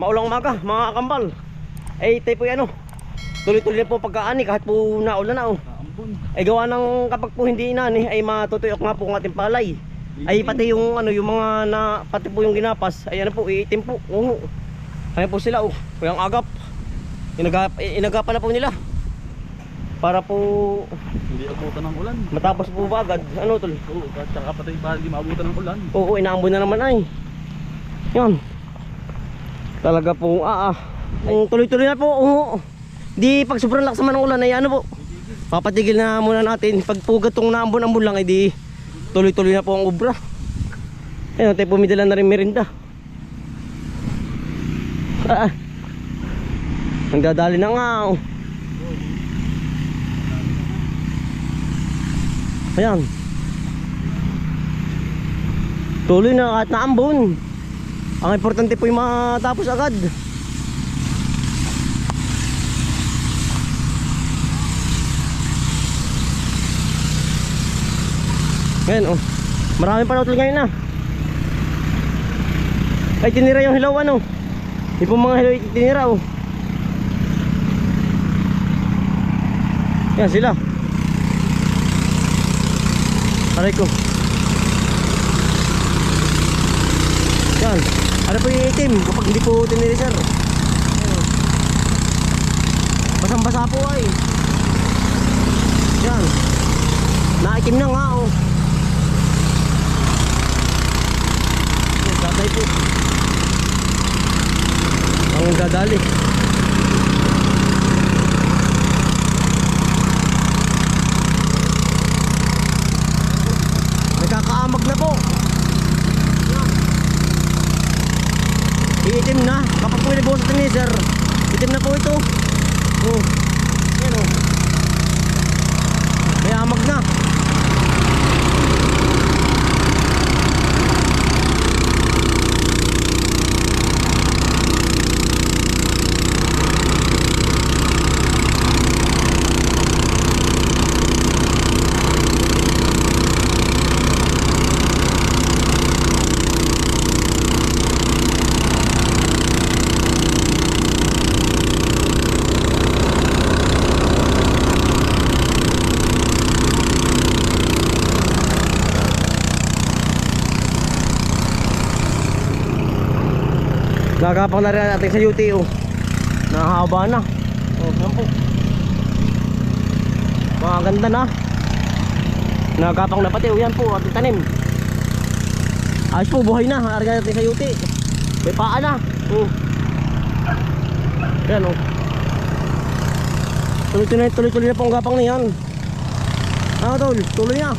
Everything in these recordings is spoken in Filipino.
maulang umaga mga kambal. Eh tayo po ano, tuloy-tuloy na po pagkaani kahit po naulan na oh. Ay gawa ng kapag po hindi inani ay matutuyok nga po ang ating palay. Ay pati yung ano, yung mga na pati po yung ginapas ay ano po, iitim po. Oo. Ayan po sila oh, yung agap. Inagapan na po nila. Para po hindi abutan ng ulan. matapos po ba agad? Ano tol? Oo, at saka pati para hindi maabutan ng ulan. Oo, inaambon na naman ay. Yan. Talaga po ang tuloy-tuloy na po. Oo. Di pag sobrang lakas naman ng ulan ay ano po. Papatigil na muna natin. Pag po gatong naambon-ambon lang ay di tuloy-tuloy na po ang obra. Ayun, tayo pumidala na rin merinda. Nagdadali na nga oh. Ayan. Tuloy na kahit naambon. Ang importante po yung matapos agad. Ngayon oh, marami pa na ngayon na. Ay tinira yung hilaw ano. Di po mga hilaw tinira oh. Yan sila. Aray ko. Yan. Ano po yung itim kapag hindi po tiniri sir. Basang-basa po ay. Yan. Naitim na nga oh. Tatay po. Ang dadali. Nagkakaamag na po. Iitim na. Kapag po inabuhos sa tiniser, itim na po ito. Oh. Yan oh. May amag na. Nagapang na rin natin sa UTO. Nakahaba na. Oh, yan po. Maganda na. Nagapang na pati. Oh, yan po ating tanim. Ayos po, buhay na. Harga natin sa UT. May paa na. Yan oh. Tuloy-tuloy na po ang gapang na yan. Ano tol? Tuloy na.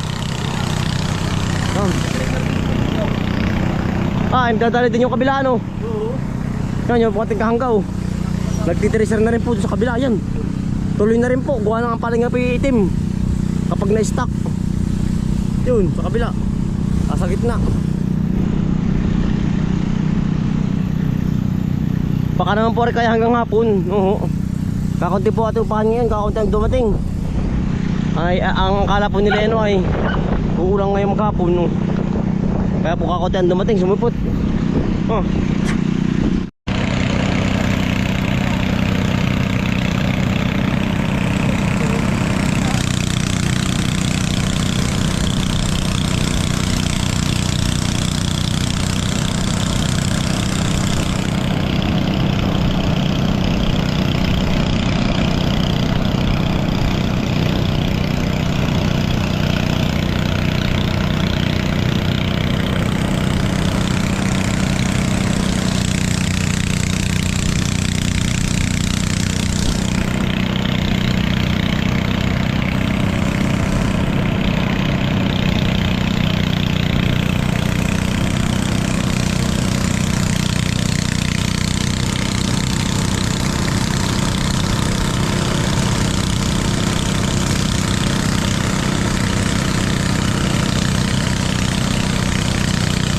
Dadali din yung kabila ano. Yan yung ating kahanggaw. Nagtitreasure na rin po sa kabila. Yan. Tuloy na rin po. Gawa ng paling nga itim. Kapag na-stock. Yun, sa kabila. Sa gitna. Baka naman po rin kaya hanggang hapon. Oo. Kakunti po ating upahan ngayon. Kakunti ang dumating. Ay, ang akala po nila ano ay uulang ngayon maghapon. No? Kaya po kakunti ang dumating. Sumipot. Oh.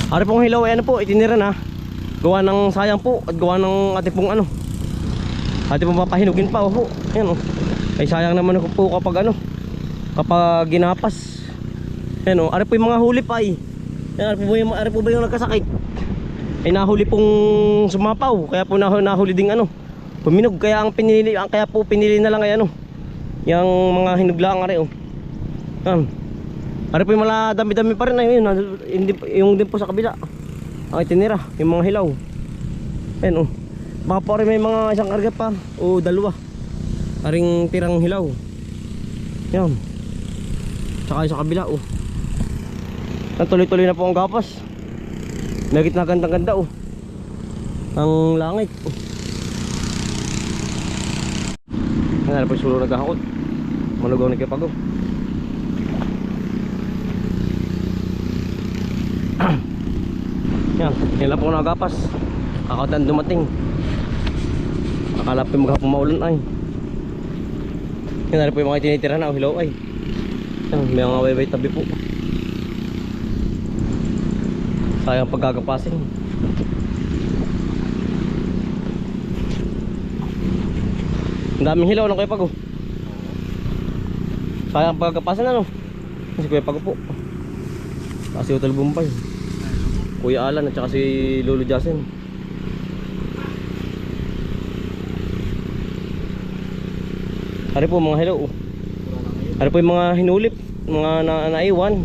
Ari pong hilaw ay ano po, itinira na. Gawa ng sayang po at gawa ng ating pong ano. Ating pong papahinugin pa oh. Ayan oh. Ay sayang naman po kapag ano, kapag ginapas. Ayan oh, ari po yung mga hulip ay. Ayan, ari po ba yung nagkasakit. ay nahuli pong sumapaw, kaya po nahuli ding ano, puminog. Kaya kaya po pinili na lang ay ano, yung mga hinuglaang ari oh. Yan. Ari po yung mga dami-dami pa rin ay hindi yung din po sa kabila. Ang itinira, yung mga hilaw. Ayan oh. Baka po rin may mga isang karga pa o dalawa. Aring tirang hilaw. Yan. Tsaka yung sa kabila oh. Tuloy-tuloy na po ang gapas. Nagit na gandang-ganda oh. Ang langit oh. Ano po yung sulo naghahakot. Malugaw na kipag oh. Yan, yan lang po nagapas. Kakautan dumating. Akala po yung maghapong maulan ay. Yan na po yung mga tinitira na oh, hilaw ay. Yan, may mga wayway tabi po. Sayang pagkakapasin. Ang daming hilaw ng Kuya Pag oh. Sayang pagkakapasin ano. Si Kuya Pag po. Kasi Hotel Bombay. Kuya Alan at saka si Lolo Jasen. Ari po mga hilaw oh. Ari po yung mga hinulip, mga naiwan.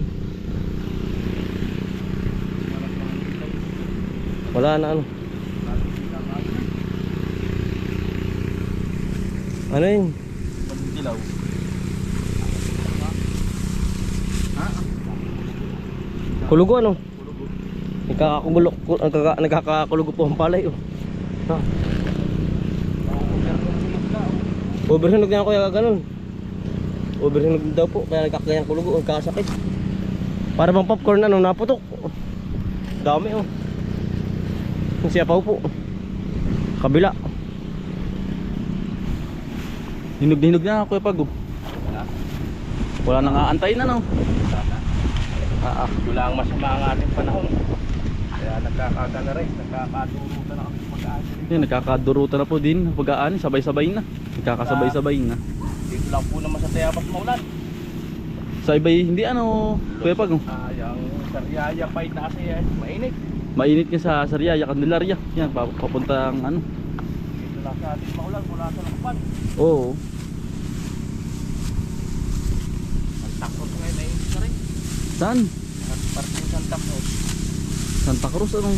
Wala na ano. Ano yun? Pagdilaw. Kulugo ano? Nagkakakulugo po ang palay oh. Ha? Overhinog na ako kaya ganun. Overhinog daw po kaya nagkakaganyang kulugo, nagkakasakit. Para bang popcorn ano, naputok. Dami oh. Yung siyapaw po. Kabila. Hinog na Kuya Pag oh. Wala nang aantayin na no. Wala ang masama ang ating panahon. Kaya nagkakagana rin, nagkakadurutan na kami sa pag-aani. Yan, nagkakadurutan na po din pag-aani, sabay-sabay na. Nagkakasabay-sabay na. Dito lang po naman sa Tayabas maulan. Sa iba hindi ano, Kuya Pag oh. Yung Sariaya pa itaas eh, mainit. Mainit nga sa Sariaya, Candelaria. Yan, papuntang ano. Dito lang sa ating maulan, mula sa Lakpan. Oo. Ang takot ngayon, mainit na rin. Saan? Parting Santa Cruz. Santa Cruz ano?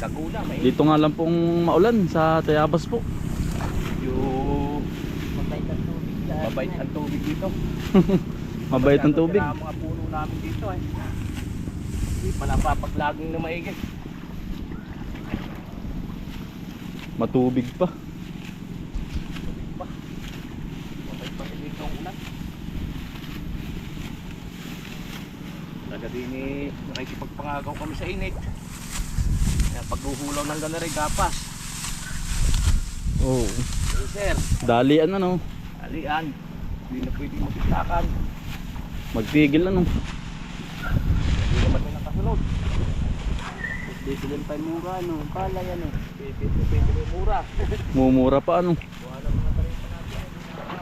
Laguna, mainit. Dito nga lang pong maulan sa Tayabas po. Yung mabait ang tubig dito. Mabait ang tubig. Ang mga puno namin dito eh. Hindi pa napapaglaging na maigit. Matubig pa. Mabait pa rin dito ang ulan. Talaga din eh, nakikipagpangagaw kami sa init. Kaya paghuhulaw ng ganari, gapas. Oo. Hey sir, Dalian ano? alian. Hindi na pwede magkitakan. Magtigil ano? Hindi naman na nakasunod. Dito din tayo mura ano, palay ano. Pwede may mura. Mumura pa ano? Wala mga taripa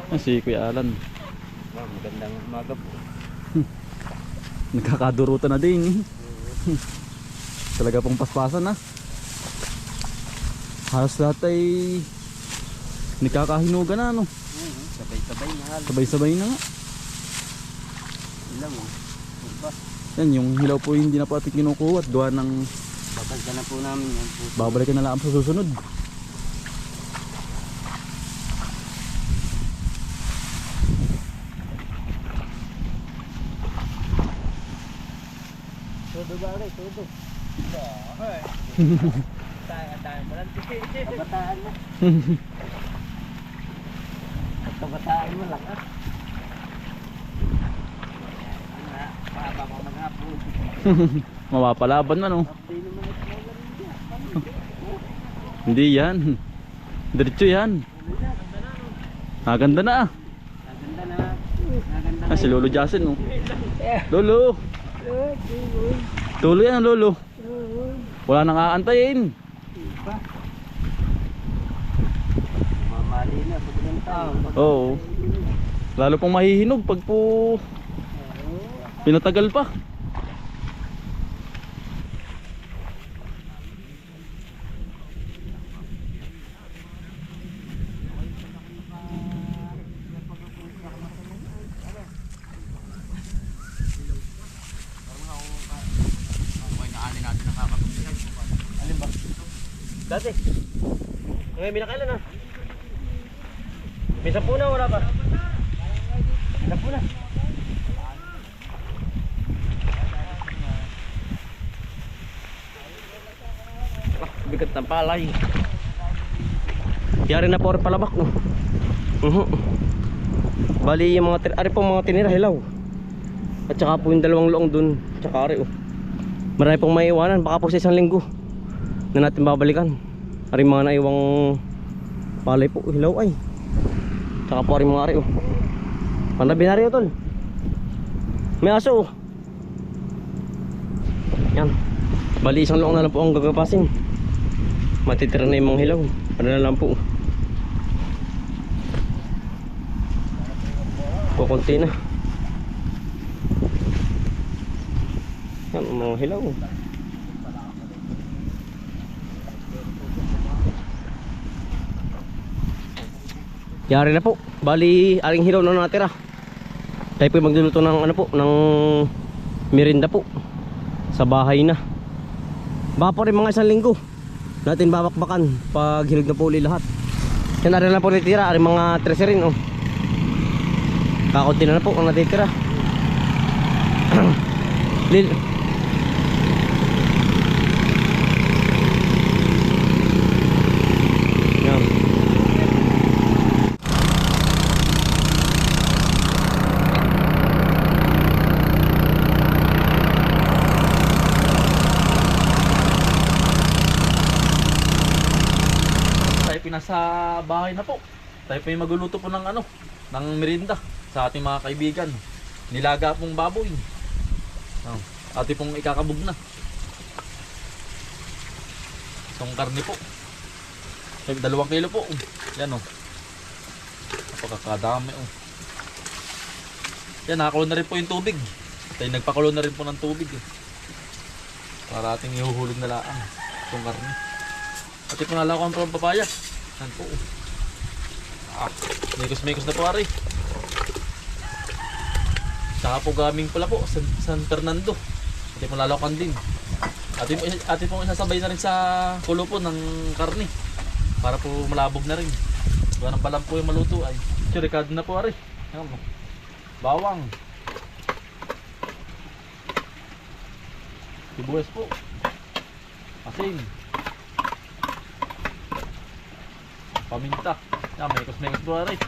natin. Si Kuya Alan. Magandang umaga po. Nagkakadurutan na din. Talaga pong paspasan na. Halos lahat ay nagkakahinugan na ano. Sabay-sabay mahal. Sabay-sabay na nga. Ilang oh. Diba? Yan yung hilaw po hindi na po ating kinukuha at gawa ng Babalikan na po namin yan po. babalikan na lang sa susunod. Todo ba rin? Todo. Tayo pa lang. Kabataan mo. Kabataan mo lang ah. Mahaba pa maghapon. Mapapalaban na no. Hindi naman ito maulan niya. Hindi yan. Diretso yan. Naganda na ah. Naganda na. Naganda Ah, si Lolo Jasen no. Lolo. Tuloy yan Lolo. Wala nang aantayin. Mamali na pag ilang taon. Oo. Lalo pang mahihinog pag po pinatagal pa. Dati. Ngayon, binakailan na. May 10 na, wala pa. 10 na. Bigat ng palay. Yari na po rin palabak, no? Bali yung mga ari po mga tinira hilaw. At saka po yung dalawang loong dun. Tsaka ari, oh. Marami pong maiiwanan. Baka po sa 1 linggo na natin babalikan. Ari mga naiwang palay po, hilaw ay. Tsaka po ari mga ari, oh. Panabi na rin, oh, tol. May aso, oh. Yan. Bali 1 loong na lang po ang gagapasin. Matitira na yung mga hilaw. Ano na lang po. Kukunti na. Yan mga hilaw. Yari na po. Bali aring hilaw na natira. Tayo po magluluto ng ano po, ng merinda po. Sa bahay na. Baka po rin mga 1 linggo natin babakbakan pag hinog na po uli lahat. Yan na po natitira, aring mga 13 rin, oh. Kakunti na po ang natitira. Lil. Yan. Tayo pinasa bahay na po. Tayo po yung magluluto po ng ano, ng merinda sa ating mga kaibigan. Nilaga pong baboy. Oh, ati pong ikakabog na. Isang karne po. 2 kilo po. Yan, oh. Napakakadami, oh. Yan, nakakulo na rin po yung tubig. Tayo nagpakulo na rin po ng tubig, eh. Para ating ihuhulog na laang itong karne. Ati po nalakuan po ang papaya. Yan po, oh. Mekos-mekos na po, ari. Saka po gaming pala po, San Fernando. Ati po lalakan din. Ati po isasabay na rin sa kulo po ng karne. Para po malabog na rin. Gawa ng palang po yung maluto ay. Surikado na po, ari. Ayan po. Bawang. Sibuyas po. Asin. Paminta. Yan, mekos-mekos po, ari.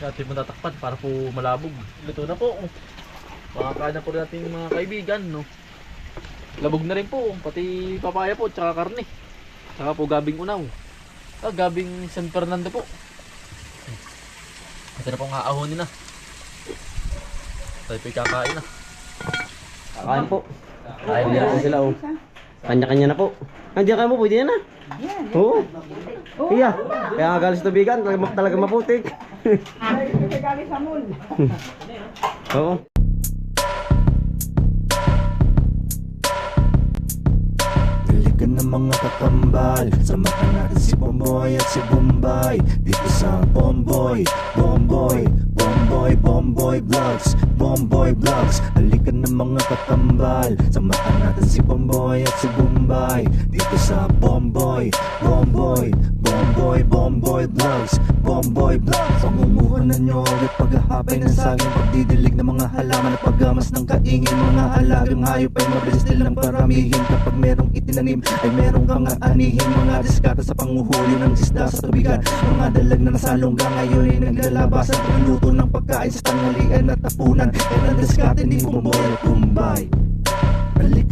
Natin mo tatakpan para po malabog. Luto na po. Makakain na po natin mga kaibigan, no. Labog na rin po, pati papaya po, tsaka karne. Tsaka po gabing unaw. Gabing San Fernando po. Ito na po nga ahonin na. Tayo po kakain na. Kakain po. Kain nila po sila, oh. Kanya-kanya na po. Nandiyan kayo mo, pwede na. Oo. Iya. Kaya nga galis tubigan, talaga maputik. Galing sa mall. Oo. Halika na mga kakambal, samahan natin si Bomboy at si Bombay dito sa Bomboy Vlogs. Halika na mga kakambal, samahan natin si Bomboy at si Bombay dito sa Bomboy Vlogs. Pangumuhan na nyo ulit paghahapay ng saging, pagdidilig ng mga halaman at paggamas ng kaingin. Mga alagang hayop ay mabilis nilang paramihin. Kapag merong itinanim ay merong kang aanihin. Mga diskata sa panguhuli ng isda sa tubigan. Mga dalag na nasalongga ngayon ay naglalabasan. Pagluto ng pagkain sa tanghalian at tapunan. Yan ang diskate ni Bomboy at Bombay. Halika